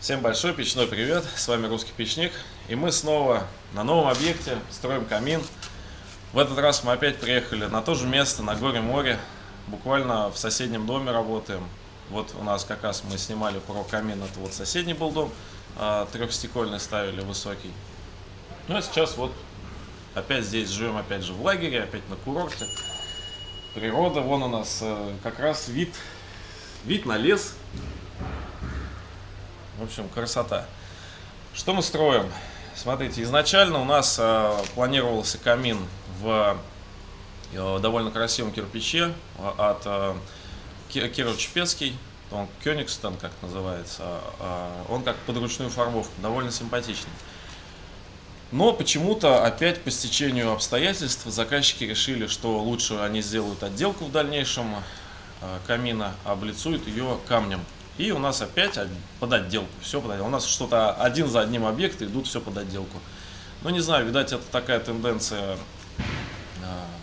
Всем большой печной привет, с вами Русский Печник, и мы снова на новом объекте строим камин. В этот раз мы опять приехали на то же место, на горе-море, буквально в соседнем доме работаем. Вот у нас как раз мы снимали про камин, это вот соседний был дом, трехстекольный ставили, высокий. Ну а сейчас вот опять здесь живем, опять же в лагере, опять на курорте. Природа, вон у нас как раз вид на лес. В общем, красота. Что мы строим? Смотрите, изначально у нас планировался камин в довольно красивом кирпиче от Кирово-Чепецкий, он Кёнигстон, как называется, он как под ручную формовку, довольно симпатичный. Но почему-то опять по стечению обстоятельств заказчики решили, что лучше они сделают отделку в дальнейшем камина, облицуют ее камнем. И у нас опять под отделку, все под отделку. У нас что-то один за одним объекты идут все под отделку. Но не знаю, видать, это такая тенденция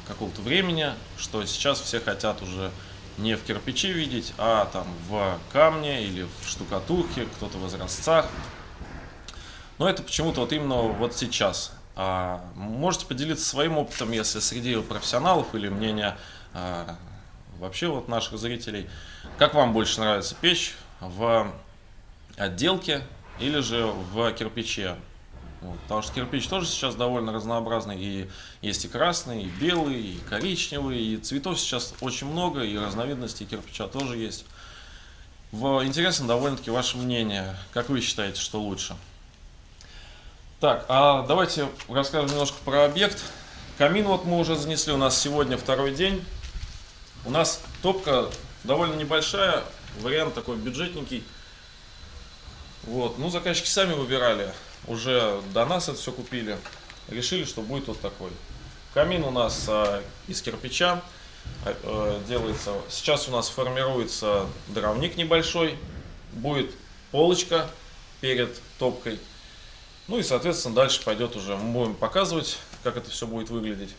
какого-то времени, что сейчас все хотят уже не в кирпиче видеть, а там в камне или в штукатурке, кто-то в изразцах. Но это почему-то вот именно вот сейчас. Можете поделиться своим опытом, если среди профессионалов или мнения вообще вот наших зрителей, как вам больше нравится печь в отделке или же в кирпиче. Вот, потому что кирпич тоже сейчас довольно разнообразный, и есть и красный, и белый, и коричневый, и цветов сейчас очень много, и разновидностей кирпича тоже есть. Интересно довольно-таки ваше мнение, как вы считаете, что лучше? Так, давайте расскажем немножко про объект. Камин вот мы уже занесли, у нас сегодня второй день. У нас топка довольно небольшая, вариант такой бюджетненький. Вот. Ну, заказчики сами выбирали, уже до нас это все купили. Решили, что будет вот такой. Камин у нас из кирпича делается. Сейчас у нас формируется дровник небольшой, будет полочка перед топкой. Ну и, соответственно, дальше пойдет уже, мы будем показывать, как это все будет выглядеть.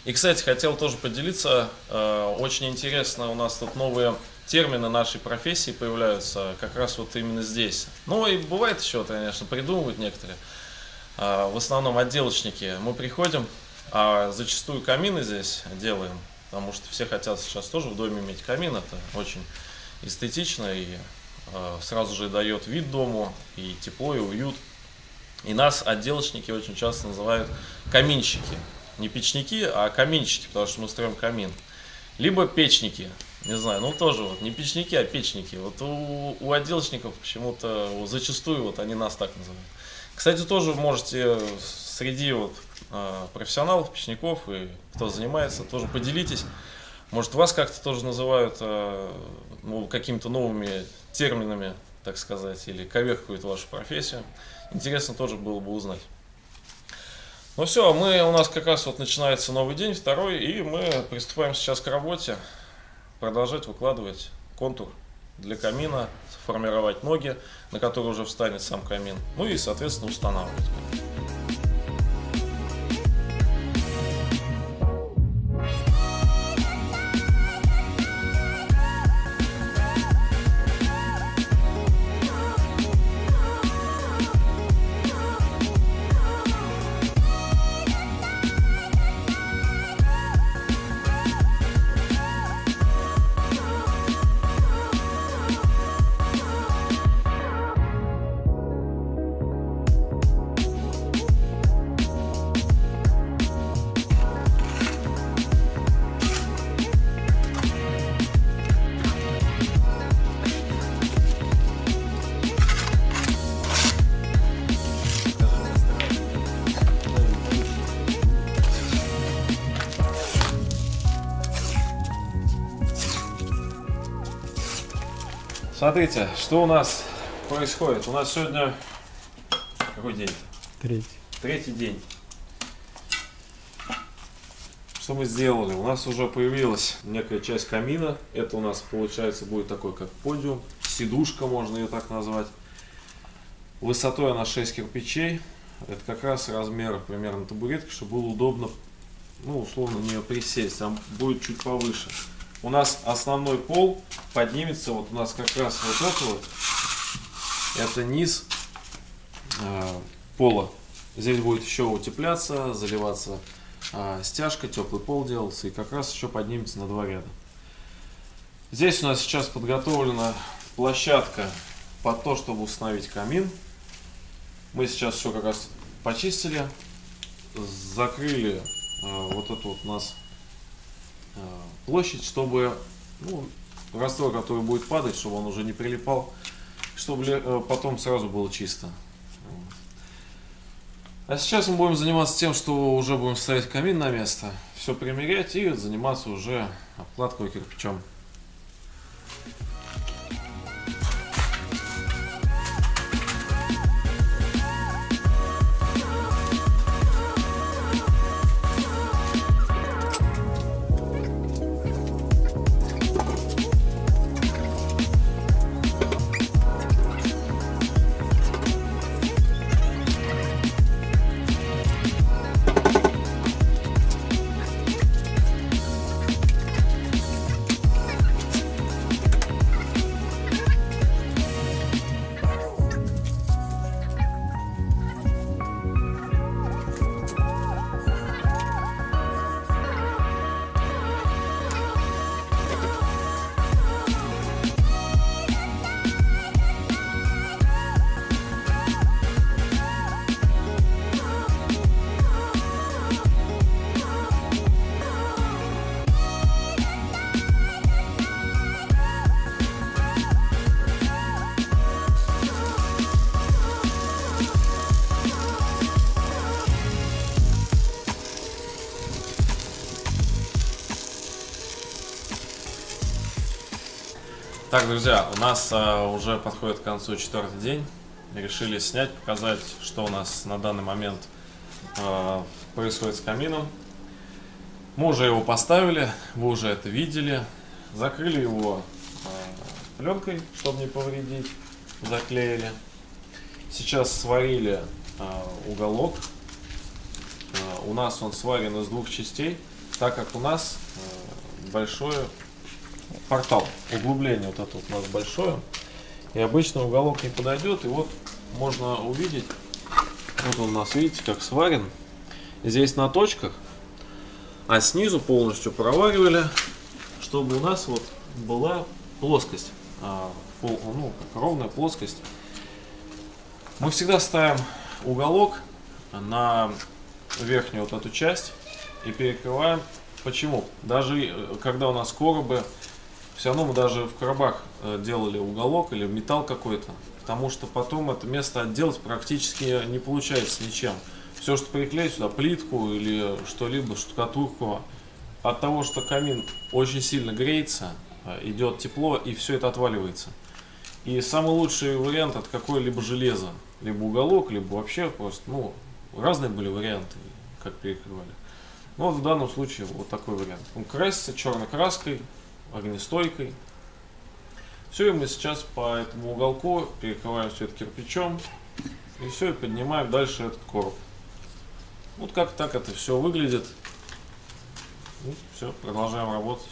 И, кстати, хотел тоже поделиться, очень интересно, у нас тут новые термины нашей профессии появляются как раз вот именно здесь. Ну и бывает еще, конечно, придумывают некоторые, в основном отделочники. Мы приходим, зачастую камины здесь делаем, потому что все хотят сейчас тоже в доме иметь камин, это очень эстетично и сразу же дает вид дому, и тепло, и уют. И нас отделочники очень часто называют каминщики. Не печники, а каминщики, потому что мы строим камин. Либо печники, не знаю, ну тоже вот не печники, а печники. Вот у отделочников почему-то зачастую вот они нас так называют. Кстати, тоже можете среди вот профессионалов, печников и кто занимается, тоже поделитесь. Может, вас как-то тоже называют какими-то новыми терминами, так сказать, или коверкают вашу профессию. Интересно тоже было бы узнать. Ну все, у нас как раз вот начинается новый день, второй, и мы приступаем сейчас к работе, продолжать выкладывать контур для камина, формировать ноги, на которые уже встанет сам камин, ну и, соответственно, устанавливать. Смотрите, что у нас происходит. У нас сегодня какой день? Третий день. Что мы сделали? У нас уже появилась некая часть камина. Это у нас получается будет такой как подиум. Сидушка, можно ее так назвать. Высотой она 6 кирпичей. Это как раз размер примерно табуретки, чтобы было удобно, ну, условно, на нее присесть. Там будет чуть повыше. У нас основной пол поднимется, вот у нас как раз вот это вот это низ пола. Здесь будет еще утепляться, заливаться стяжка, теплый пол делался, и как раз еще поднимется на 2 ряда. Здесь у нас сейчас подготовлена площадка под то, чтобы установить камин. Мы сейчас все как раз почистили, закрыли вот эту вот у нас площадь, чтобы раствор, который будет падать, чтобы он уже не прилипал, чтобы потом сразу было чисто. А сейчас мы будем заниматься тем, что уже будем ставить камин на место, все примерять и заниматься уже обкладкой кирпичом. Так, друзья, у нас уже подходит к концу 4-й день. Решили снять, показать, что у нас на данный момент происходит с камином. Мы уже его поставили, вы уже это видели. Закрыли его пленкой, чтобы не повредить, заклеили. Сейчас сварили уголок. У нас он сварен из 2 частей, так как у нас большой портал, углубление вот это вот у нас большое, и обычно уголок не подойдет. И вот можно увидеть, вот он у нас, видите, как сварен, здесь на точках, а снизу полностью проваривали, чтобы у нас вот была плоскость, как ровная плоскость. Мы всегда ставим уголок на верхнюю вот эту часть и перекрываем. Почему? Даже когда у нас коробы, все равно мы даже в коробах делали уголок или металл какой-то, потому что потом это место отделать практически не получается ничем. Все, что приклеить сюда, плитку или что-либо, штукатурку, от того, что камин очень сильно греется, идет тепло, и все это отваливается. И самый лучший вариант — это какое-либо железо, либо уголок, либо вообще просто, разные были варианты, как перекрывали. Но вот в данном случае вот такой вариант. Он красится черной краской, огнестойкой. Все, и мы сейчас по этому уголку перекрываем все это кирпичом, и все, и поднимаем дальше этот короб. Вот как так это все выглядит. Все, продолжаем работать.